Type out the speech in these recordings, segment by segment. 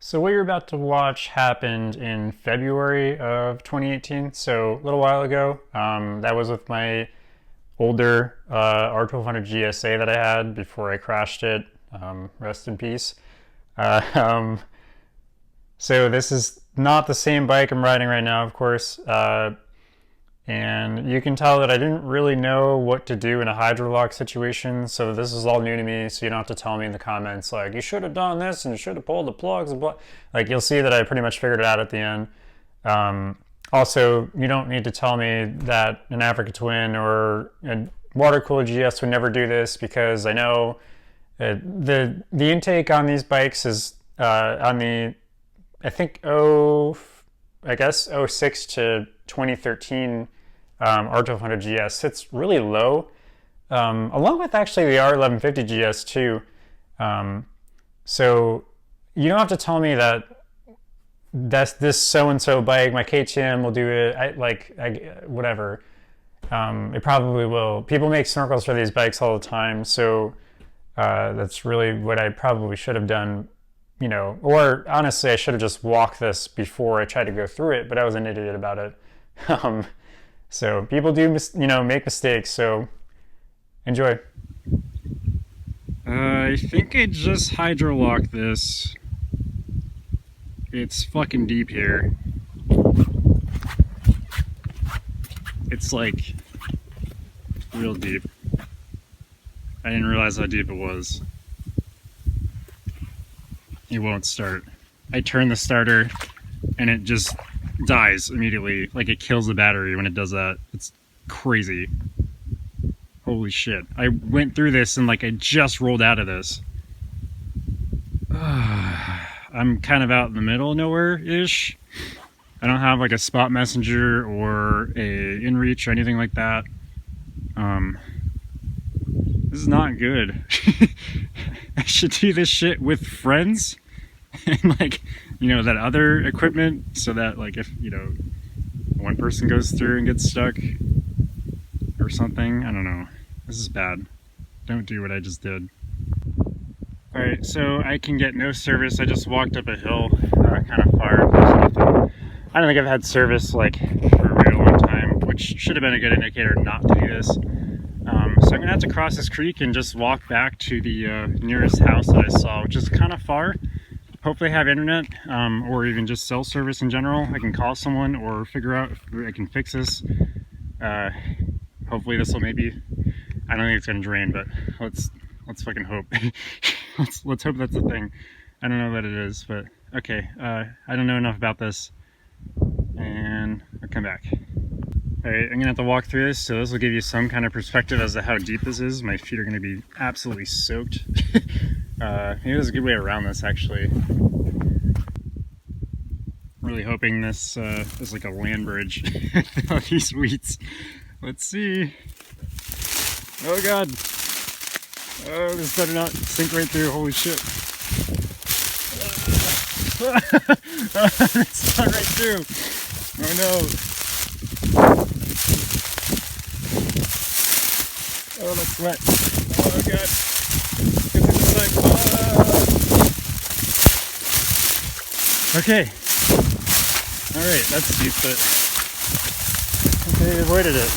So what you're about to watch happened in February of 2018, so a little while ago. That was with my older R1200GSA that I had before I crashed it. Rest in peace. Uh, um, so this is not the same bike I'm riding right now, of course. And you can tell that I didn't really know what to do in a hydrolock situation, so this is all new to me, so you don't have to tell me in the comments like you should have done this and you should have pulled the plugs and blah. Like, you'll see that I pretty much figured it out at the end. Also, you don't need to tell me that an Africa Twin or a water-cooled GS would never do this, because I know the intake on these bikes is on the, I think, oh 06 to 2013 R1200GS. It's really low, along with actually the R1150GS too. So you don't have to tell me that this so-and-so bike, my KTM, will do it. Whatever. It probably will. People make snorkels for these bikes all the time, so that's really what I probably should have done. Or honestly, I should have just walked this before I tried to go through it, but I was an idiot about it. So people do, make mistakes, so enjoy. I think I just hydrolocked this. It's fucking deep here. It's like real deep. I didn't realize how deep it was. It won't start. I turn the starter and it just dies immediately. Like, it kills the battery when it does that. It's crazy. Holy shit. I went through this and I just rolled out of this. I'm kind of out in the middle of nowhere-ish. I don't have a spot messenger or a inReach or anything like that. This is not good. I should do this shit with friends and that other equipment, so that if one person goes through and gets stuck or something. I don't know. This is bad. Don't do what I just did. Alright, so I can get no service. I just walked up a hill, kind of far. I don't think I've had service for a very long time, which should have been a good indicator not to do this. So I'm gonna have to cross this creek and just walk back to the nearest house that I saw, which is kind of far. Hopefully I have internet, or even just cell service in general. I can call someone or figure out if I can fix this. Hopefully this will maybe, I don't think it's gonna drain, but let's fucking hope. let's hope that's the thing. I don't know that it is, but okay. I don't know enough about this, and I'll come back. Alright, I'm gonna have to walk through this, so this will give you some kind of perspective as to how deep this is. My feet are gonna be absolutely soaked. Maybe there's a good way around this, actually. Really hoping this is like a land bridge. All these weeds. Let's see. Oh god. Oh, this better not sink right through. Holy shit. It's not right through. Oh no. Oh, that's wet. Oh god. Get to the side. Okay. Alright, that's deep, but okay, I avoided it.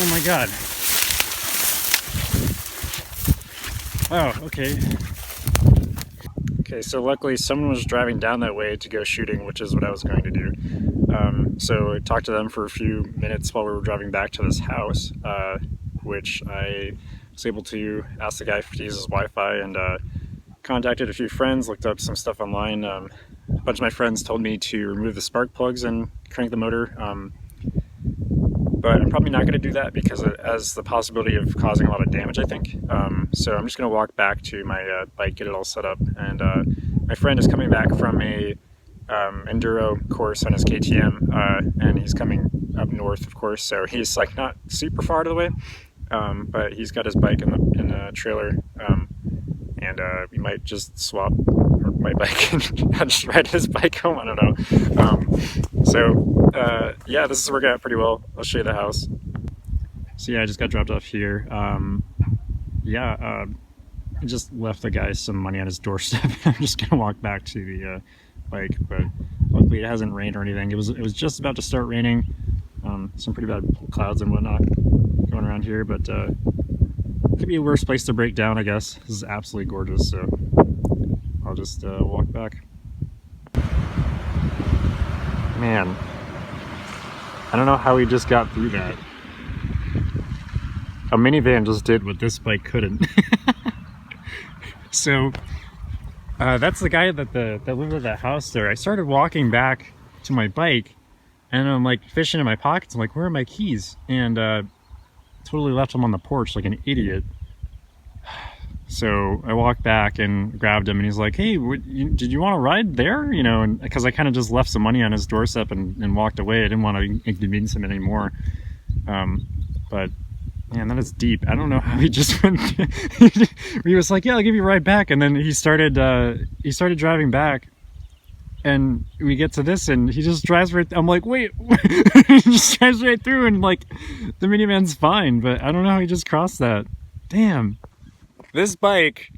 Oh my god. Oh, okay. Okay, so luckily someone was driving down that way to go shooting, which is what I was going to do. So I talked to them for a few minutes while we were driving back to this house, which I was able to ask the guy to use his Wi-Fi, and contacted a few friends, looked up some stuff online. A bunch of my friends told me to remove the spark plugs and crank the motor. But I'm probably not going to do that because it has the possibility of causing a lot of damage, I think. So I'm just going to walk back to my bike, get it all set up. And my friend is coming back from a enduro course on his KTM, and he's coming up north, of course. So he's not super far out of the way, but he's got his bike in the trailer, and we might just swap my bike and I'll just ride his bike home. I don't know. Yeah, this is working out pretty well. I'll show you the house. So yeah, I just got dropped off here. I just left the guy some money on his doorstep. I'm just gonna walk back to the bike, but luckily it hasn't rained or anything. It was just about to start raining. Some pretty bad clouds and whatnot going around here, but could be a worse place to break down, I guess. This is absolutely gorgeous, so I'll just walk back. Man, I don't know how we just got through that. A minivan just did what this bike couldn't. So that's the guy that lived at that house there. I started walking back to my bike, and I'm like fishing in my pockets. I'm like, where are my keys? And totally left them on the porch like an idiot. So I walked back and grabbed him, and he's like, hey, did you want to ride there? You know, and because I kind of just left some money on his doorstep and walked away. I didn't want to inconvenience him anymore. But man, that is deep. I don't know how he just went. He was like, yeah, I'll give you a ride back. And then he started driving back, and we get to this, and he just drives right. I'm like, wait, he just drives right through, and like the minivan's fine, but I don't know how he just crossed that. Damn. This bike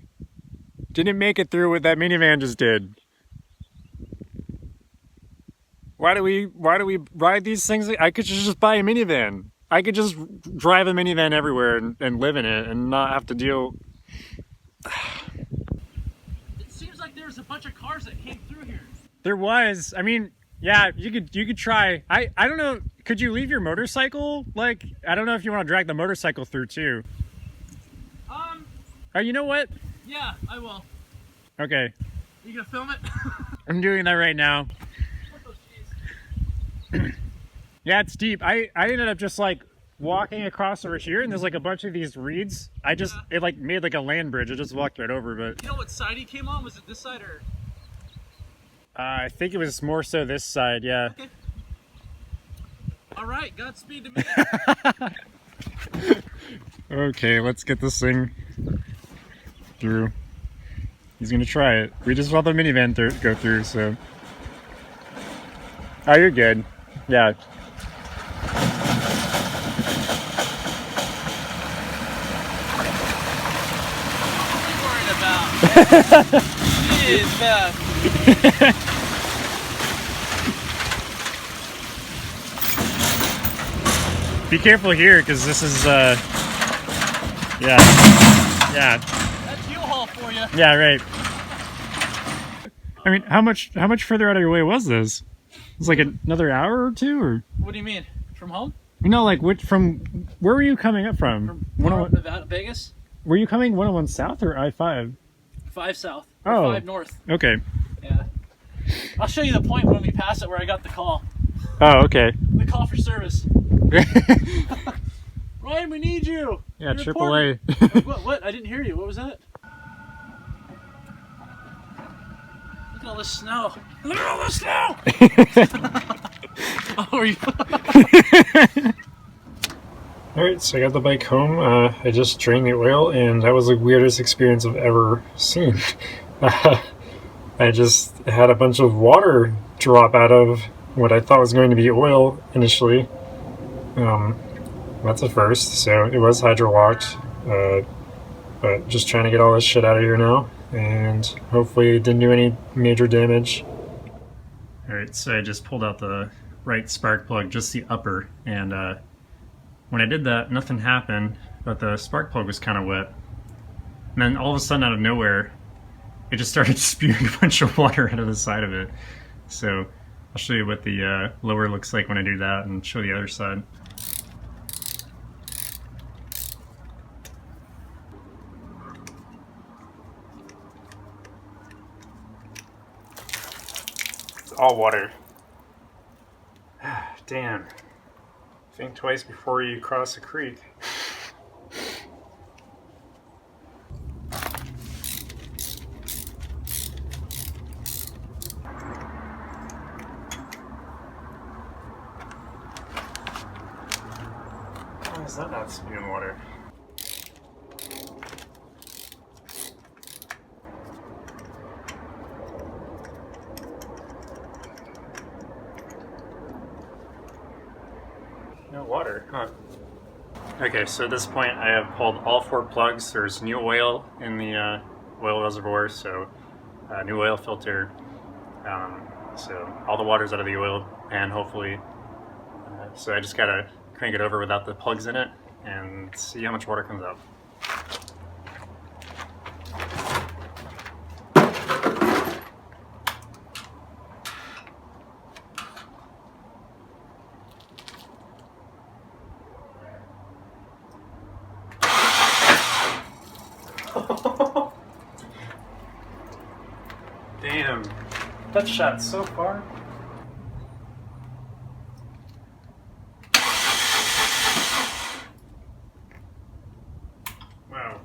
didn't make it through what that minivan just did. Why do we ride these things? I could just buy a minivan. I could just drive a minivan everywhere and live in it and not have to deal. It seems like there's a bunch of cars that came through here. There was. I mean, yeah, you could try. I don't know. Could you leave your motorcycle? Like, I don't know if you want to drag the motorcycle through too. Oh, you know what? Yeah, I will. Okay. You gonna film it? I'm doing that right now. Oh, yeah, it's deep. I ended up just like walking across over here, and there's like a bunch of these reeds. It like made like a land bridge. I just walked right over, but. You know what side he came on? Was it this side or? I think it was more so this side, yeah. Okay. All right, Godspeed to me. Okay, let's get this thing through. He's gonna try it. We just saw the minivan go through, so. Oh, you're good. Yeah. What are you worried about? Jeez, man. Be careful here, because this is, yeah. That's U-Haul for you. Yeah, right. I mean, how much further out of your way was this? It's like another hour or two, or? What do you mean? From home? No, like where were you coming up from? From Nevada, Vegas? Were you coming 101 South or I-5? 5 South. Oh. 5 North. Okay. Yeah. I'll show you the point when we pass it where I got the call. Oh, okay. The call for service. Ryan, we need you. Yeah, You're AAA. What? I didn't hear you. What was that? Look at all this snow. Look at all this snow! Oh, are you? Alright, so I got the bike home. I just drained the oil, and that was the weirdest experience I've ever seen. I just had a bunch of water drop out of what I thought was going to be oil initially. That's a first, so it was hydrolocked, but just trying to get all this shit out of here now, and hopefully it didn't do any major damage. Alright, so I just pulled out the right spark plug, just the upper, and when I did that, nothing happened, but the spark plug was kind of wet. And then all of a sudden, out of nowhere, it just started spewing a bunch of water out of the side of it. So I'll show you what the lower looks like when I do that, and show the other side. It's all water. Damn. Think twice before you cross a creek. Why is that not spewing water? No water, huh? Okay, so at this point I have pulled all 4 plugs. There's new oil in the oil reservoir, so new oil filter. So all the water's out of the oil pan, hopefully. So I just gotta crank it over without the plugs in it and see how much water comes out. Damn, that shot so far. Wow.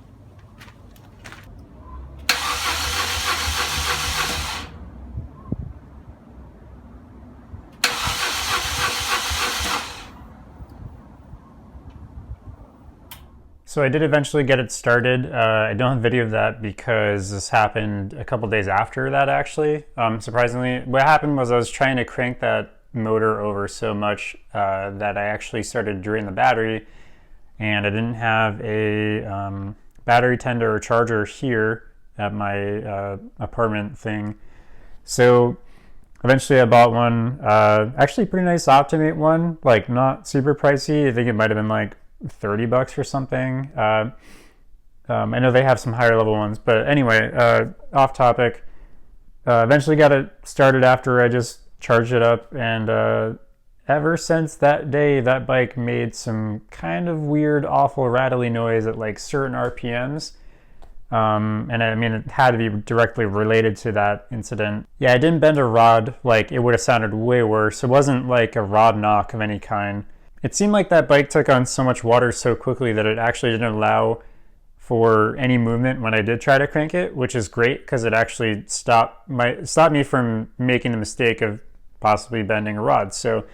So I did eventually get it started. I don't have video of that because this happened a couple days after that, actually. Surprisingly, what happened was I was trying to crank that motor over so much that I actually started draining the battery, and I didn't have a battery tender or charger here at my apartment thing. So eventually I bought one, actually pretty nice Optimate one, like not super pricey. I think it might have been like $30 or something. I know they have some higher level ones, but anyway, off topic. Eventually got it started after I just charged it up, and ever since that day, that bike made some kind of weird, awful, rattly noise at like certain RPMs. And I mean, it had to be directly related to that incident. Yeah, I didn't bend a rod. Like, it would have sounded way worse. It wasn't like a rod knock of any kind. It seemed like that bike took on so much water so quickly that it actually didn't allow for any movement when I did try to crank it, which is great because it actually stopped me from making the mistake of possibly bending a rod. So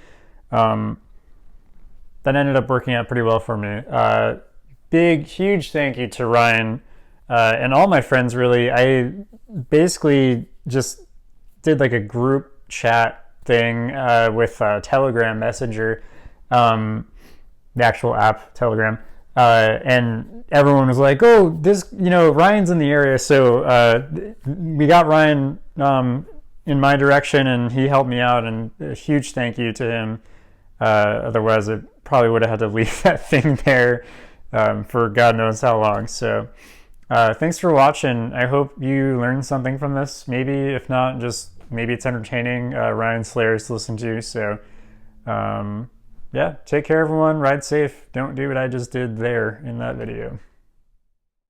that ended up working out pretty well for me. Big, huge thank you to Ryan and all my friends, really. I basically just did like a group chat thing with Telegram Messenger, the actual app Telegram, and everyone was like, oh, this, Ryan's in the area. So we got Ryan in my direction, and he helped me out, and a huge thank you to him. Otherwise, I probably would have had to leave that thing there for God knows how long. So thanks for watching. I hope you learned something from this. Maybe, if not, just maybe it's entertaining. Ryan Slayers to listen to. So yeah, take care, everyone. Ride safe. Don't do what I just did there in that video.